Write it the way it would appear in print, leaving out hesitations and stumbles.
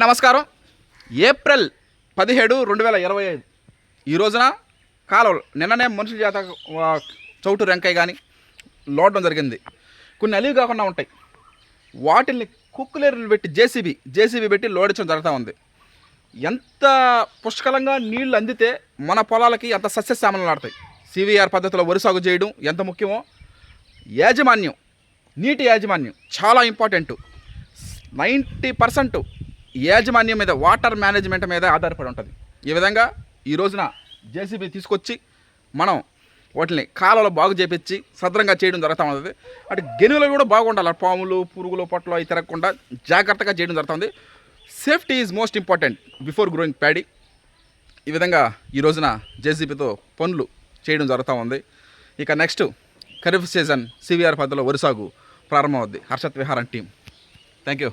నమస్కారం. ఏప్రిల్ 17, 2025 ఈ రోజున కాలువలు నిన్ననే మనుషుల చేత చౌటు రెంకాయ కానీ లోడడం జరిగింది. కొన్ని అలివి కాకుండా ఉంటాయి. వాటిని కుక్కులేరులు పెట్టి జేసీబీ పెట్టి లోడించడం జరుగుతూ ఉంది. ఎంత పుష్కలంగా నీళ్లు అందితే మన పొలాలకి అంత సస్యశ్యామలం ఆడతాయి. సివిఆర్ పద్ధతిలో వరి సాగు చేయడం ఎంత ముఖ్యమో, యాజమాన్యం, నీటి యాజమాన్యం చాలా ఇంపార్టెంట్. 90% యాజమాన్యం మీద, వాటర్ మేనేజ్మెంట్ మీద ఆధారపడి ఉంటుంది. ఈ విధంగా ఈ రోజున జేసీబీ తీసుకొచ్చి మనం వాటిని కాలంలో బాగు చేపించి సద్రంగా చేయడం జరుగుతూ ఉంటుంది. అటు గెనులు కూడా బాగుండాలి. పాములు, పురుగులు, పొట్టలు అవి తిరగకుండా జాగ్రత్తగా చేయడం జరుగుతుంది. Safety is most important before growing paddy. ఈ విధంగా ఈ రోజున జేసీబీతో పనులు చేయడం జరుగుతూ ఉంది. ఇక నెక్స్ట్ ఖరీఫ్ సీజన్ సివిఆర్ పద్ధతిలో వరి సాగు ప్రారంభమవుద్ది. హర్షత్ విహారం టీం. Thank you.